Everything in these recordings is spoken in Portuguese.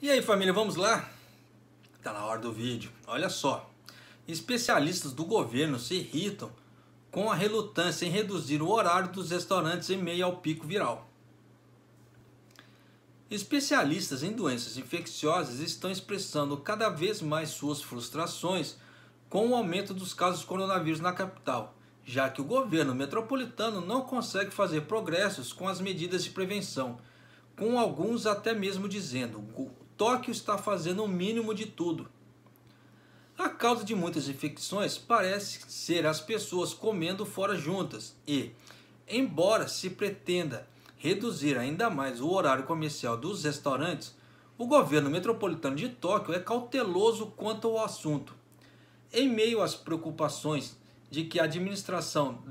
E aí, família, vamos lá? Tá na hora do vídeo. Olha só, especialistas do governo se irritam com a relutância em reduzir o horário dos restaurantes em meio ao pico viral. Especialistas em doenças infecciosas estão expressando cada vez mais suas frustrações com o aumento dos casos de coronavírus na capital, já que o governo metropolitano não consegue fazer progressos com as medidas de prevenção, com alguns até mesmo dizendo Tóquio está fazendo o mínimo de tudo. A causa de muitas infecções parece ser as pessoas comendo fora juntas e, embora se pretenda reduzir ainda mais o horário comercial dos restaurantes, o governo metropolitano de Tóquio é cauteloso quanto ao assunto. Em meio às preocupações de que a disseminação,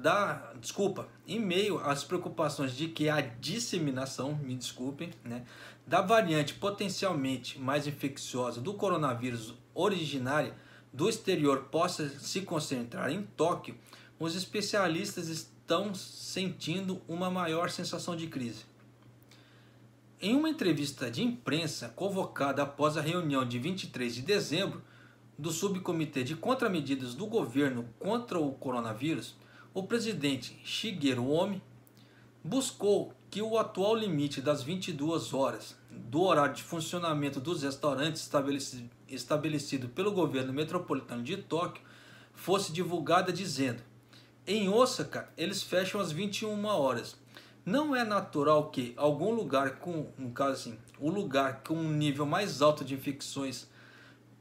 da variante potencialmente mais infecciosa do coronavírus originária do exterior possa se concentrar em Tóquio, os especialistas estão sentindo uma maior sensação de crise. Em uma entrevista de imprensa convocada após a reunião de 23 de dezembro do Subcomitê de Contramedidas do Governo contra o Coronavírus, o presidente Shigeru Omi buscou que o atual limite das 22 horas do horário de funcionamento dos restaurantes estabelecido pelo governo metropolitano de Tóquio fosse divulgada dizendo: em Osaka eles fecham às 21 horas. Não é natural que algum lugar o lugar com um nível mais alto de infecções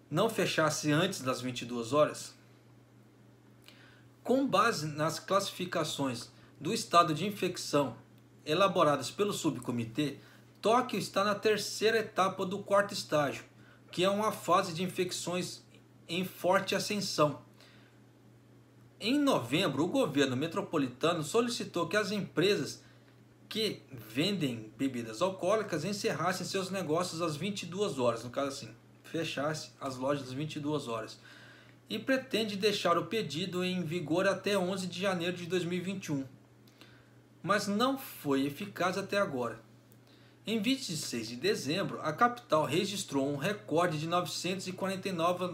não fechasse antes das 22 horas? Com base nas classificações do estado de infecção elaboradas pelo subcomitê, Tóquio está na terceira etapa do quarto estágio, que é uma fase de infecções em forte ascensão. Em novembro, o governo metropolitano solicitou que as empresas que vendem bebidas alcoólicas encerrassem seus negócios às 22 horas, no caso assim, fechasse as lojas às 22 horas, e pretende deixar o pedido em vigor até 11 de janeiro de 2021. Mas não foi eficaz até agora. Em 26 de dezembro, a capital registrou um recorde de 949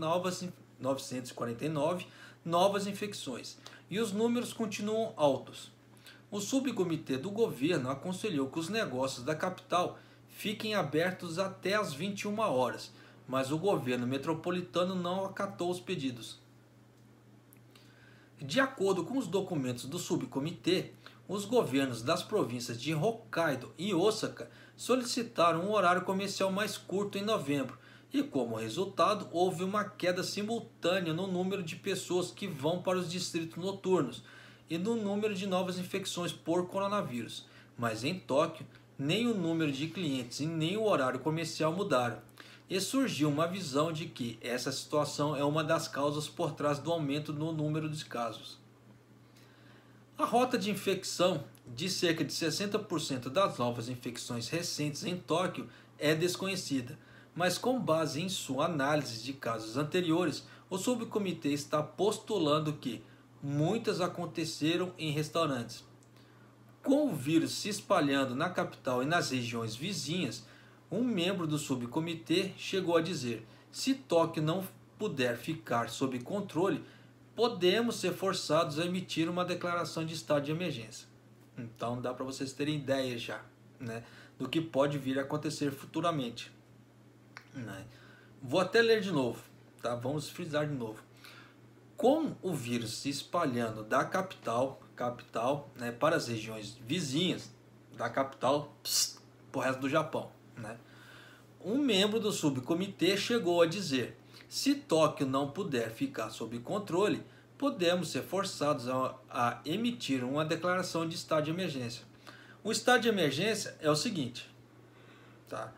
novas infecções, e os números continuam altos. O subcomitê do governo aconselhou que os negócios da capital fiquem abertos até às 21 horas, mas o governo metropolitano não acatou os pedidos. De acordo com os documentos do subcomitê, os governos das províncias de Hokkaido e Osaka solicitaram um horário comercial mais curto em novembro e, como resultado, houve uma queda simultânea no número de pessoas que vão para os distritos noturnos e no número de novas infecções por coronavírus. Mas em Tóquio, nem o número de clientes e nem o horário comercial mudaram. E surgiu uma visão de que essa situação é uma das causas por trás do aumento no número de casos. A rota de infecção de cerca de 60% das novas infecções recentes em Tóquio é desconhecida, mas com base em sua análise de casos anteriores, o subcomitê está postulando que muitas aconteceram em restaurantes. Com o vírus se espalhando na capital e nas regiões vizinhas, um membro do subcomitê chegou a dizer: se Tóquio não puder ficar sob controle, podemos ser forçados a emitir uma declaração de estado de emergência. Então dá para vocês terem ideia já, do que pode vir a acontecer futuramente. Vou até ler de novo, tá? Vamos frisar de novo. Com o vírus se espalhando da capital para as regiões vizinhas da capital para o resto do Japão, um membro do subcomitê chegou a dizer: se Tóquio não puder ficar sob controle, podemos ser forçados a emitir uma declaração de estado de emergência. O estado de emergência é o seguinte, tá?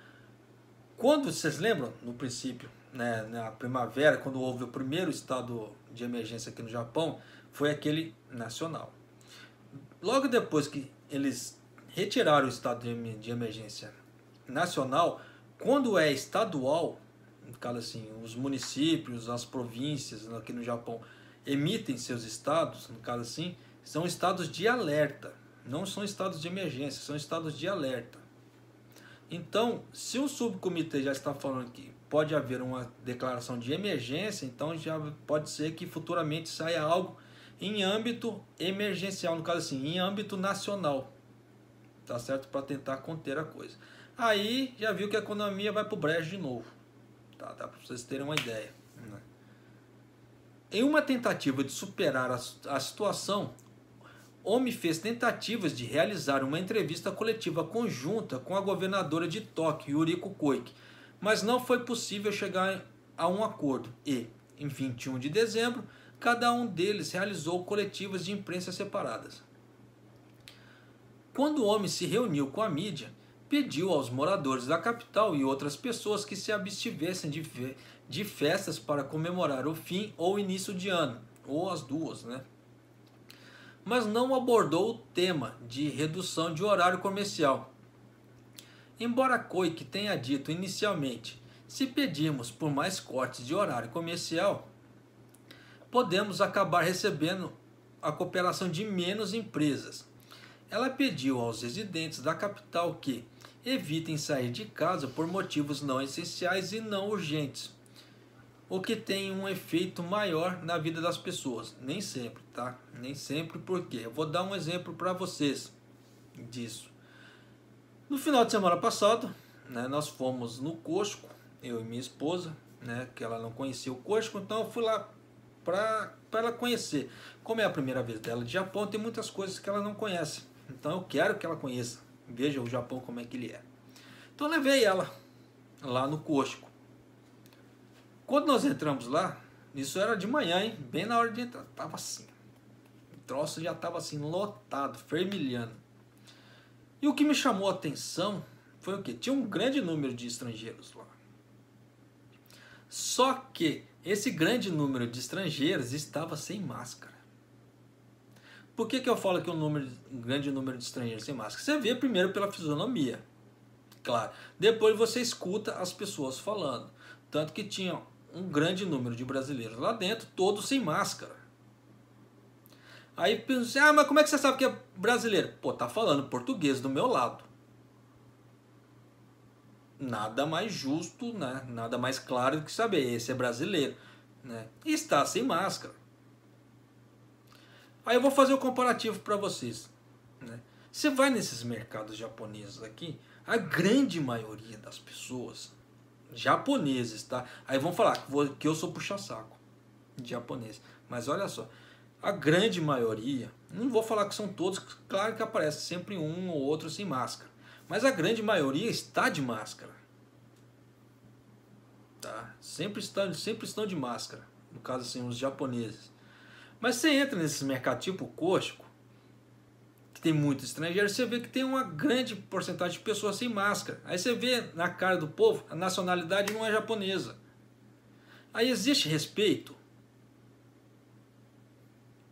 Quando vocês lembram, no princípio, na primavera, quando houve o primeiro estado de emergência aqui no Japão, foi aquele nacional. Logo depois que eles retiraram o estado de emergência nacional, quando é estadual, no caso assim, os municípios, as províncias aqui no Japão emitem seus estados, no caso assim, são estados de alerta, não são estados de emergência, são estados de alerta. Então, se o subcomitê já está falando que pode haver uma declaração de emergência, então já pode ser que futuramente saia algo em âmbito emergencial, no caso assim, em âmbito nacional, tá certo? Para tentar conter a coisa. Aí já viu que a economia vai para o brejo de novo, tá? Dá para vocês terem uma ideia, né? Em uma tentativa de superar a situação, Omi fez tentativas de realizar uma entrevista coletiva conjunta com a governadora de Tóquio, Yuriko Koike, mas não foi possível chegar a um acordo e, em 21 de dezembro, cada um deles realizou coletivas de imprensa separadas. Quando Omi se reuniu com a mídia, pediu aos moradores da capital e outras pessoas que se abstivessem de festas para comemorar o fim ou início de ano, ou as duas, né? Mas não abordou o tema de redução de horário comercial. Embora Koike tenha dito inicialmente, se pedirmos por mais cortes de horário comercial, podemos acabar recebendo a cooperação de menos empresas. Ela pediu aos residentes da capital que evitem sair de casa por motivos não essenciais e não urgentes, o que tem um efeito maior na vida das pessoas. Nem sempre, tá? Nem sempre, porque eu vou dar um exemplo para vocês disso. No final de semana passado, né, nós fomos no Costco, eu e minha esposa, né, que ela não conhecia o Costco, então eu fui lá para ela conhecer. Como é a primeira vez dela de Japão, tem muitas coisas que ela não conhece, então eu quero que ela conheça, veja o Japão como é que ele é. Então eu levei ela lá no Costco. Quando nós entramos lá, isso era de manhã, hein? Bem na hora de entrar, tava assim, o troço já tava assim, lotado, fervilhando. E o que me chamou a atenção foi o quê? Tinha um grande número de estrangeiros lá. Só que esse grande número de estrangeiros estava sem máscara. Por que eu falo que um grande número de estrangeiros sem máscara? Você vê primeiro pela fisionomia, claro. Depois você escuta as pessoas falando. Tanto que tinha um grande número de brasileiros lá dentro, todos sem máscara. Aí pensei, mas como é que você sabe que é brasileiro? Pô, tá falando português do meu lado. Nada mais justo, né? Nada mais claro do que saber, esse é brasileiro, né? E está sem máscara. Aí eu vou fazer o comparativo para vocês, né? Você vai nesses mercados japoneses aqui, a grande maioria das pessoas, japoneses, tá? Aí vão falar que eu sou puxa-saco de japonês. Mas olha só, a grande maioria, não vou falar que são todos, claro que aparece sempre um ou outro sem máscara. Mas a grande maioria está de máscara. Tá? Sempre estão de máscara. No caso assim, os japoneses. Mas você entra nesses mercados tipo Costco, que tem muito estrangeiro, você vê que tem uma grande porcentagem de pessoas sem máscara. Aí você vê na cara do povo, a nacionalidade não é japonesa. Aí existe respeito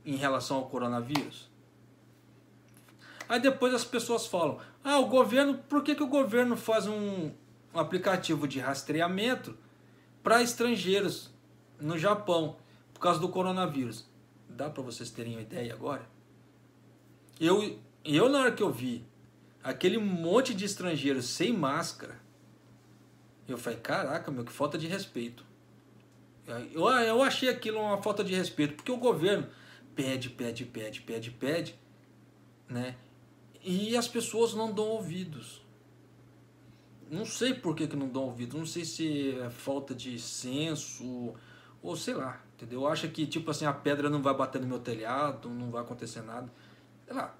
em relação ao coronavírus? Aí depois as pessoas falam, o governo, por que o governo faz um aplicativo de rastreamento para estrangeiros no Japão, por causa do coronavírus? Dá para vocês terem uma ideia agora? Eu na hora que eu vi aquele monte de estrangeiros sem máscara, eu falei, caraca, meu, que falta de respeito. Eu achei aquilo uma falta de respeito, porque o governo pede, né? E as pessoas não dão ouvidos. Não sei por que não dão ouvidos, não sei se é falta de senso, ou sei lá, entendeu? Acha que, tipo assim, a pedra não vai bater no meu telhado, não vai acontecer nada, sei lá.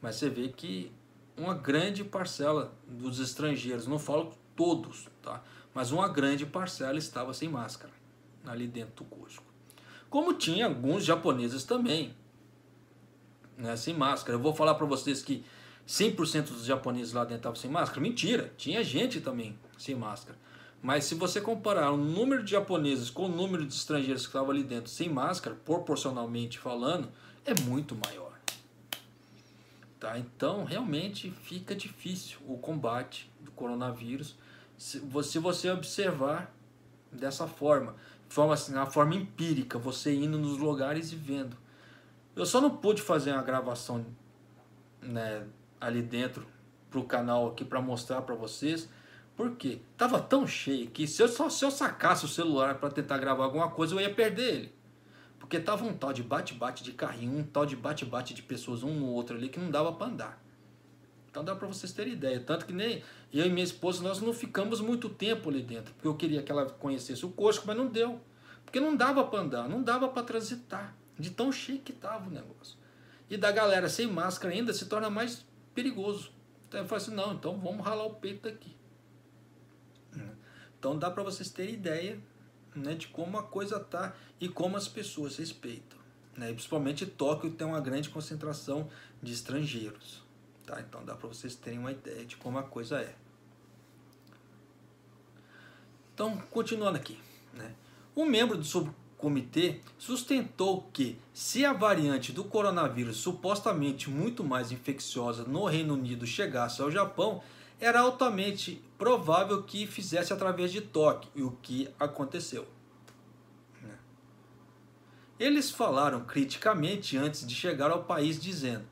Mas você vê que uma grande parcela dos estrangeiros, não falo todos, tá? Mas uma grande parcela estava sem máscara ali dentro do Costco. Como tinha alguns japoneses também, né, sem máscara. Eu vou falar para vocês que 100% dos japoneses lá dentro estavam sem máscara? Mentira, tinha gente também sem máscara. Mas se você comparar o número de japoneses com o número de estrangeiros que estavam ali dentro sem máscara, proporcionalmente falando, é muito maior. Tá? Então, realmente fica difícil o combate do coronavírus se você observar dessa forma, assim, na forma empírica, você indo nos lugares e vendo. Eu só não pude fazer uma gravação, né, ali dentro pro canal aqui para mostrar para vocês. Porque tava tão cheio que se eu sacasse o celular para tentar gravar alguma coisa, eu ia perder ele. Porque tava um tal de bate-bate de carrinho, um tal de bate-bate de pessoas um no outro ali que não dava para andar. Então dá para vocês terem ideia. Tanto que nem eu e minha esposa, nós não ficamos muito tempo ali dentro. Porque eu queria que ela conhecesse o Costco, mas não deu. Porque não dava para andar, não dava para transitar. De tão cheio que tava o negócio. E da galera sem máscara ainda se torna mais perigoso. Então eu falei assim, não, então vamos ralar o peito daqui. Então dá para vocês terem ideia, né, de como a coisa tá e como as pessoas respeitam, né? E principalmente Tóquio tem uma grande concentração de estrangeiros, tá? Então dá para vocês terem uma ideia de como a coisa é. Então, continuando aqui, né? Um membro do subcomitê sustentou que se a variante do coronavírus supostamente muito mais infecciosa no Reino Unido chegasse ao Japão, era altamente provável que fizesse através de Tóquio, e o que aconteceu. Eles falaram criticamente antes de chegar ao país, dizendo: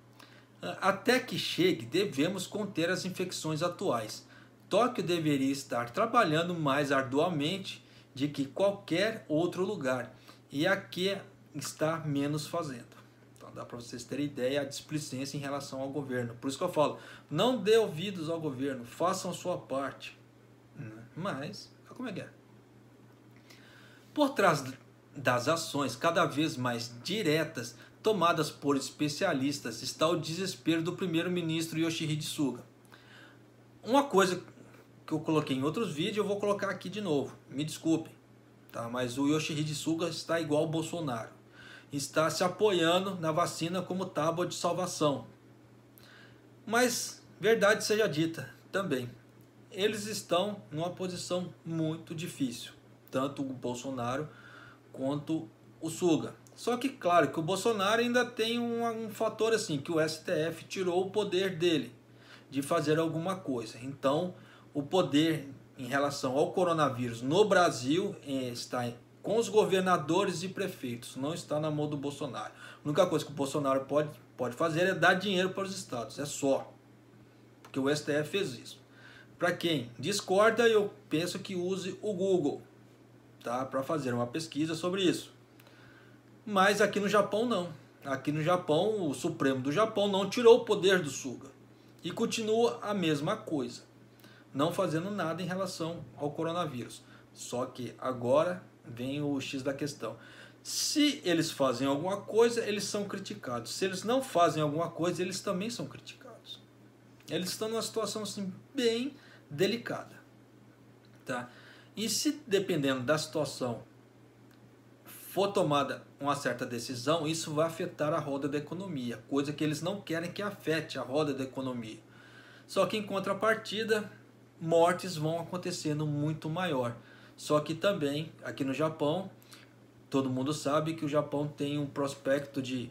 até que chegue, devemos conter as infecções atuais. Tóquio deveria estar trabalhando mais arduamente do que qualquer outro lugar, e aqui está menos fazendo. Dá para vocês terem ideia a displicência em relação ao governo. Por isso que eu falo, não dê ouvidos ao governo, façam sua parte. Mas, como é que é? Por trás das ações cada vez mais diretas tomadas por especialistas está o desespero do primeiro-ministro Yoshihide Suga. Uma coisa que eu coloquei em outros vídeos, eu vou colocar aqui de novo. Me desculpem, tá? Mas o Yoshihide Suga está igual ao Bolsonaro. Está se apoiando na vacina como tábua de salvação. Mas, verdade seja dita, também, eles estão numa posição muito difícil, tanto o Bolsonaro quanto o Suga. Só que, claro, que o Bolsonaro ainda tem um fator assim, que o STF tirou o poder dele de fazer alguma coisa. Então, o poder em relação ao coronavírus no Brasil está com os governadores e prefeitos, não está na mão do Bolsonaro. A única coisa que o Bolsonaro pode fazer é dar dinheiro para os estados, é só. Porque o STF fez isso. Para quem discorda, eu penso que use o Google, tá, para fazer uma pesquisa sobre isso. Mas aqui no Japão não. Aqui no Japão, o Supremo do Japão não tirou o poder do Suga. E continua a mesma coisa, não fazendo nada em relação ao coronavírus. Só que agora vem o X da questão. Se eles fazem alguma coisa, eles são criticados. Se eles não fazem alguma coisa, eles também são criticados. Eles estão numa situação assim, bem delicada. Tá? E se, dependendo da situação, for tomada uma certa decisão, isso vai afetar a roda da economia. Coisa que eles não querem que afete a roda da economia. Só que, em contrapartida, mortes vão acontecendo muito maior. Só que também, aqui no Japão, todo mundo sabe que o Japão tem um prospecto de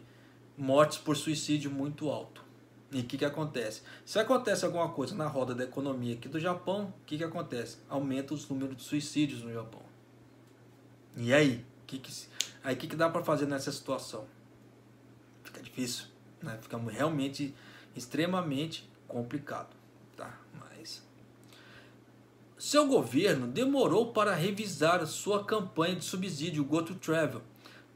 mortes por suicídio muito alto. E o que acontece? Se acontece alguma coisa na roda da economia aqui do Japão, o que acontece? Aumenta os números de suicídios no Japão. E aí? O que dá para fazer nessa situação? Fica difícil, né? Fica realmente extremamente complicado. Tá? Mas seu governo demorou para revisar sua campanha de subsídio Go To Travel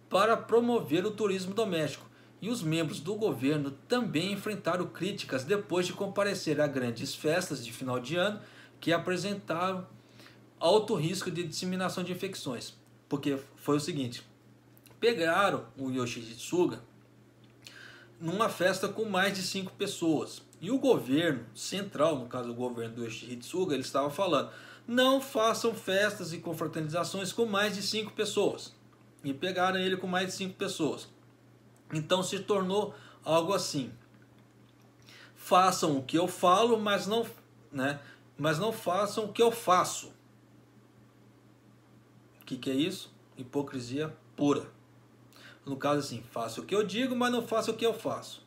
para promover o turismo doméstico, e os membros do governo também enfrentaram críticas depois de comparecer a grandes festas de final de ano que apresentaram alto risco de disseminação de infecções. Porque foi o seguinte, pegaram o Yoshihide Suga numa festa com mais de 5 pessoas. E o governo central, no caso o governo do Yoshihide Suga, ele estava falando, não façam festas e confraternizações com mais de 5 pessoas. E pegaram ele com mais de 5 pessoas. Então se tornou algo assim. Façam o que eu falo, mas não façam o que eu faço. O que é isso? Hipocrisia pura. No caso assim, faça o que eu digo, mas não faça o que eu faço.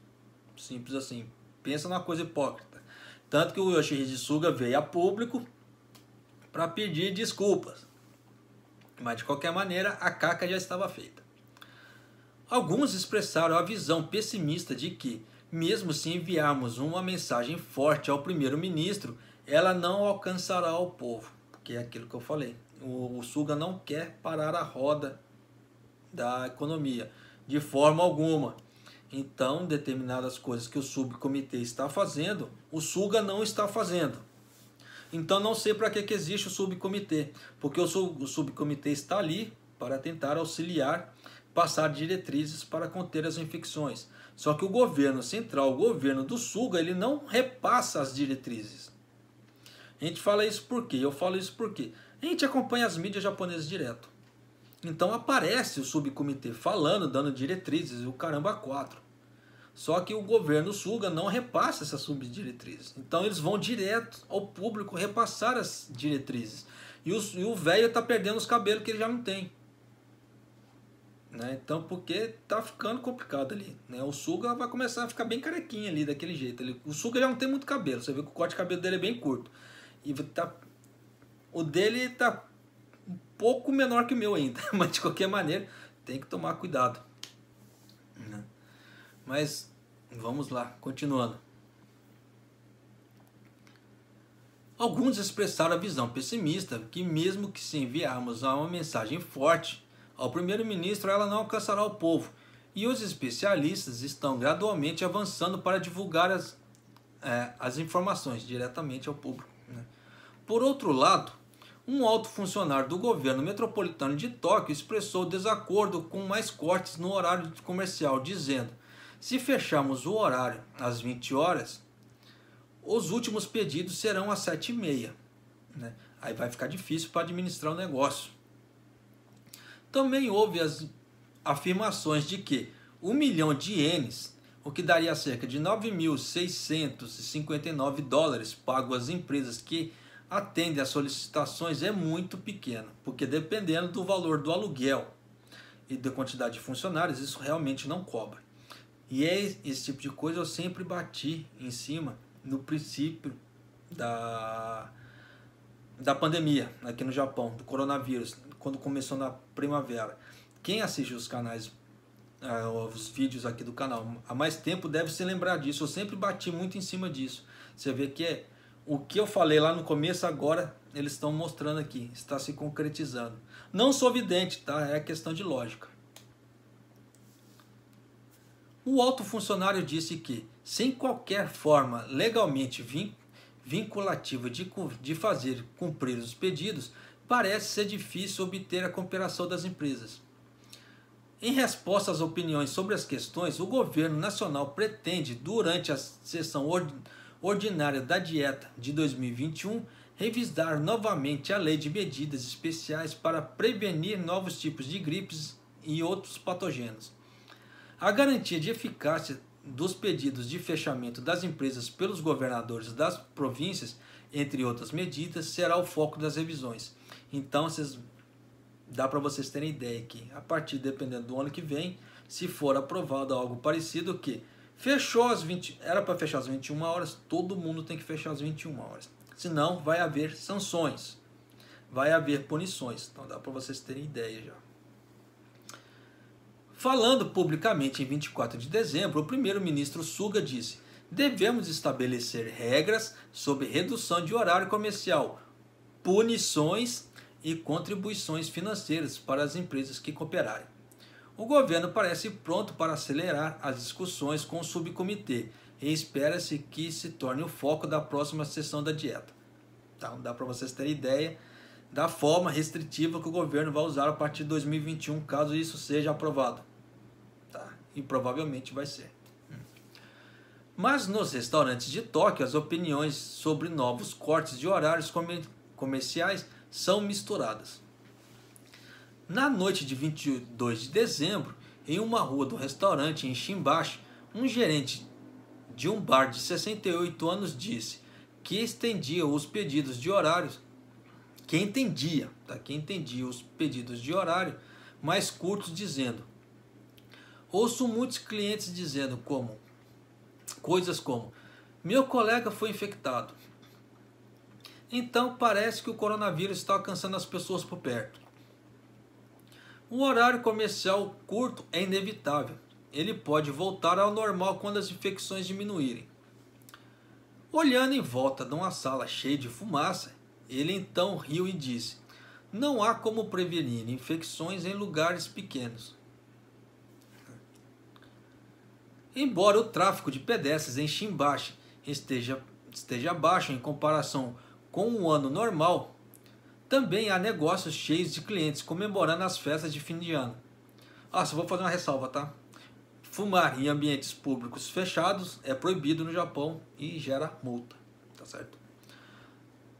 Simples assim. Pensa numa coisa hipócrita. Tanto que o Yoshihide Suga veio a público para pedir desculpas. Mas de qualquer maneira, a caca já estava feita. Alguns expressaram a visão pessimista de que, mesmo se enviarmos uma mensagem forte ao primeiro-ministro, ela não alcançará o povo, porque é aquilo que eu falei. O Suga não quer parar a roda da economia de forma alguma. Então, determinadas coisas que o subcomitê está fazendo, o Suga não está fazendo. Então, não sei para que existe o subcomitê, porque o subcomitê está ali para tentar auxiliar, passar diretrizes para conter as infecções. Só que o governo central, o governo do Suga, ele não repassa as diretrizes. A gente fala isso por quê? Eu falo isso porque a gente acompanha as mídias japonesas direto. Então aparece o subcomitê falando, dando diretrizes, o caramba 4. Só que o governo Suga não repassa essas subdiretrizes. Então eles vão direto ao público repassar as diretrizes. E o velho está perdendo os cabelos que ele já não tem. Né? Então, porque tá ficando complicado ali. Né? O Suga vai começar a ficar bem carequinho ali, daquele jeito. O Suga já não tem muito cabelo. Você vê que o corte de cabelo dele é bem curto. E o dele tá um pouco menor que o meu ainda. Mas de qualquer maneira, tem que tomar cuidado. Né? Mas vamos lá, continuando. Alguns expressaram a visão pessimista que mesmo que se enviarmos uma mensagem forte ao primeiro-ministro, ela não alcançará o povo. E os especialistas estão gradualmente avançando para divulgar as informações diretamente ao público. Né? Por outro lado, um alto funcionário do governo metropolitano de Tóquio expressou desacordo com mais cortes no horário comercial, dizendo: se fecharmos o horário às 20 horas, os últimos pedidos serão às 7h30. Né? Aí vai ficar difícil para administrar o negócio. Também houve as afirmações de que 1 milhão de ienes, o que daria cerca de 9.659 dólares pago às empresas que atendem às solicitações, é muito pequeno, porque dependendo do valor do aluguel e da quantidade de funcionários, isso realmente não cobra. E esse tipo de coisa eu sempre bati em cima no princípio da pandemia aqui no Japão, do coronavírus, quando começou na primavera. Quem assiste os canais, os vídeos aqui do canal há mais tempo deve se lembrar disso. Eu sempre bati muito em cima disso. Você vê que o que eu falei lá no começo, agora eles estão mostrando aqui, está se concretizando. Não sou vidente, tá? É questão de lógica. O alto funcionário disse que, sem qualquer forma legalmente vinculativa de fazer cumprir os pedidos, parece ser difícil obter a cooperação das empresas. Em resposta às opiniões sobre as questões, o governo nacional pretende, durante a sessão ordinária da dieta de 2021, revisar novamente a lei de medidas especiais para prevenir novos tipos de gripes e outros patógenos. A garantia de eficácia dos pedidos de fechamento das empresas pelos governadores das províncias, entre outras medidas, será o foco das revisões. Então, dá para vocês terem ideia que, a partir, dependendo do ano que vem, se for aprovado algo parecido, que era para fechar às 21 horas, todo mundo tem que fechar às 21 horas. Senão, vai haver sanções, vai haver punições. Então, dá para vocês terem ideia já. Falando publicamente em 24 de dezembro, o primeiro-ministro Suga disse: devemos estabelecer regras sobre redução de horário comercial, punições e contribuições financeiras para as empresas que cooperarem. O governo parece pronto para acelerar as discussões com o subcomitê e espera-se que se torne o foco da próxima sessão da dieta. Então, dá para vocês terem ideia da forma restritiva que o governo vai usar a partir de 2021, caso isso seja aprovado. Tá? E provavelmente vai ser. Mas nos restaurantes de Tóquio, as opiniões sobre novos cortes de horários comerciais são misturadas. Na noite de 22 de dezembro, em uma rua do restaurante em Shimbashi, um gerente de um bar de 68 anos disse que estendia os pedidos de horários, que entendia os pedidos de horário mais curtos, dizendo: ouço muitos clientes dizendo coisas como: meu colega foi infectado. Então parece que o coronavírus está alcançando as pessoas por perto. O horário comercial curto é inevitável ele pode voltar ao normal quando as infecções diminuírem. Olhando em volta de uma sala cheia de fumaça, ele então riu e disse: não há como prevenir infecções em lugares pequenos. Embora o tráfego de pedestres em Shimbashi esteja baixo em comparação com um ano normal, também há negócios cheios de clientes comemorando as festas de fim de ano. Só vou fazer uma ressalva, tá? Fumar em ambientes públicos fechados é proibido no Japão e gera multa, tá certo?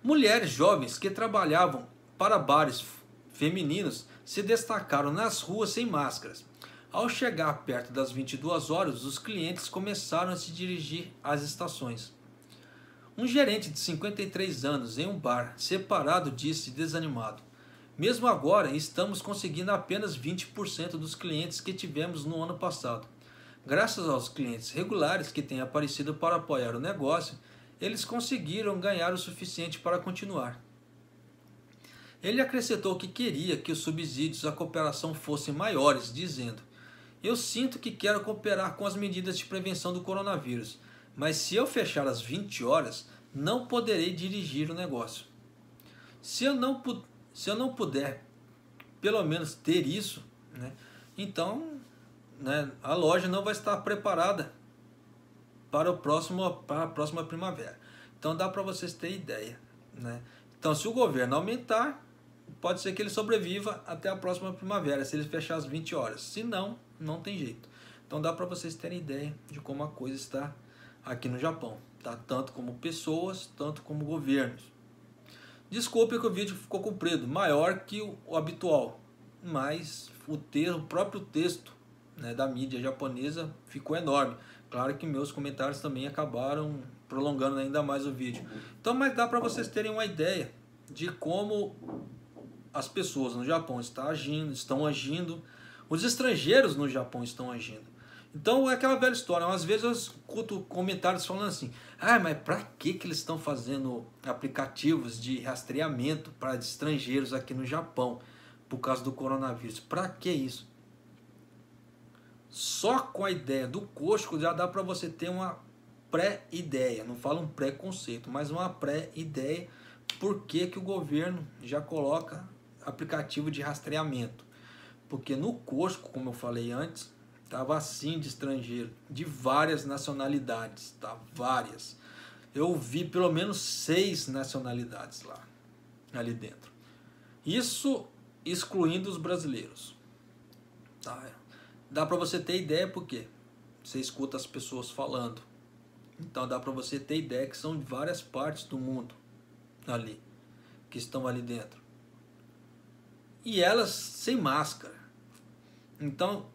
Mulheres jovens que trabalhavam para bares femininos se destacaram nas ruas sem máscaras. Ao chegar perto das 22 horas, os clientes começaram a se dirigir às estações. Um gerente de 53 anos em um bar separado disse desanimado: mesmo agora estamos conseguindo apenas 20% dos clientes que tivemos no ano passado. Graças aos clientes regulares que têm aparecido para apoiar o negócio, eles conseguiram ganhar o suficiente para continuar. Ele acrescentou que queria que os subsídios à cooperação fossem maiores, dizendo: eu sinto que quero cooperar com as medidas de prevenção do coronavírus, mas se eu fechar às 20 horas, não poderei dirigir o negócio. Se eu não puder, pelo menos ter isso, então a loja não vai estar preparada para a próxima primavera. Então dá para vocês terem ideia. Então se o governo aumentar, pode ser que ele sobreviva até a próxima primavera, se ele fechar às 20 horas. Se não, não tem jeito. Então dá para vocês terem ideia de como a coisa está aqui no Japão. Tá? Tanto como pessoas, tanto como governos. Desculpe que o vídeo ficou comprido, maior que o habitual. Mas o próprio texto da mídia japonesa ficou enorme. Claro que meus comentários também acabaram prolongando ainda mais o vídeo. Então, mas dá para vocês terem uma ideia de como as pessoas no Japão estão agindo, os estrangeiros no Japão estão agindo. Então é aquela velha história, às vezes eu escuto comentários falando assim: mas para que eles estão fazendo aplicativos de rastreamento para estrangeiros aqui no Japão por causa do coronavírus? Para que isso? Só com a ideia do Costco já dá para você ter uma pré-ideia, não falo um preconceito, mas uma pré-ideia por que o governo já coloca aplicativo de rastreamento. Porque no Costco, como eu falei antes, estava assim de estrangeiro, de várias nacionalidades, tá? Várias. Eu vi pelo menos 6 nacionalidades lá, ali dentro. Isso excluindo os brasileiros. Tá? Dá para você ter ideia porque você escuta as pessoas falando. Então dá para você ter ideia que são de várias partes do mundo ali, que estão ali dentro. E elas sem máscara. Então,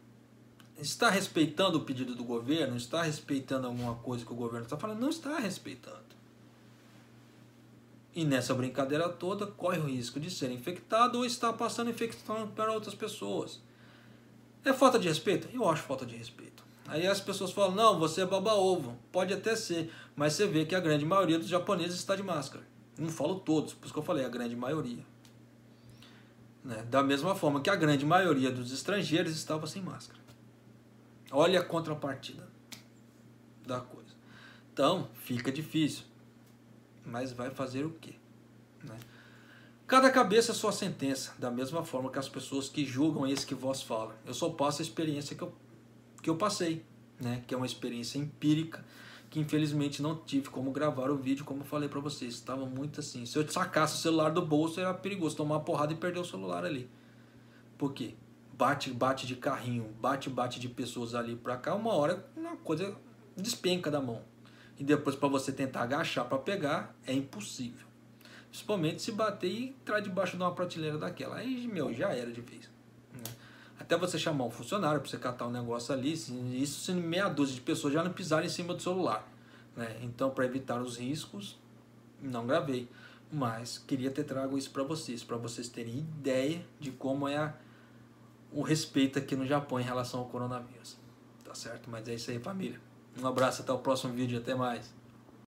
está respeitando o pedido do governo? Está respeitando alguma coisa que o governo está falando? Não está respeitando. E nessa brincadeira toda, corre o risco de ser infectado ou estar passando infecção para outras pessoas. É falta de respeito? Eu acho falta de respeito. Aí as pessoas falam: não, você é baba-ovo. Pode até ser, mas você vê que a grande maioria dos japoneses está de máscara. Não falo todos, por isso que eu falei a grande maioria. Da mesma forma que a grande maioria dos estrangeiros estava sem máscara. Olha a contrapartida da coisa. Então, fica difícil. Mas vai fazer o quê? Cada cabeça é sua sentença. Da mesma forma que as pessoas que julgam esse que vos fala. Eu só passo a experiência que eu passei. Que é uma experiência empírica. Que infelizmente não tive como gravar o vídeo, como eu falei pra vocês. Estava muito assim. Se eu sacasse o celular do bolso, era perigoso tomar uma porrada e perder o celular ali. Por quê? Bate de carrinho, bate de pessoas ali pra cá, uma hora uma coisa despenca da mão. E depois para você tentar agachar para pegar, é impossível. Principalmente se bater e entrar debaixo de uma prateleira daquela. Aí, já era de vez. Até você chamar um funcionário para você catar um negócio ali, isso se meia dúzia de pessoas já não pisarem em cima do celular. Então, para evitar os riscos, não gravei. Mas queria ter trago isso para vocês terem ideia de como é o respeito aqui no Japão em relação ao coronavírus. Tá certo? Mas é isso aí, família. Um abraço, até o próximo vídeo, até mais.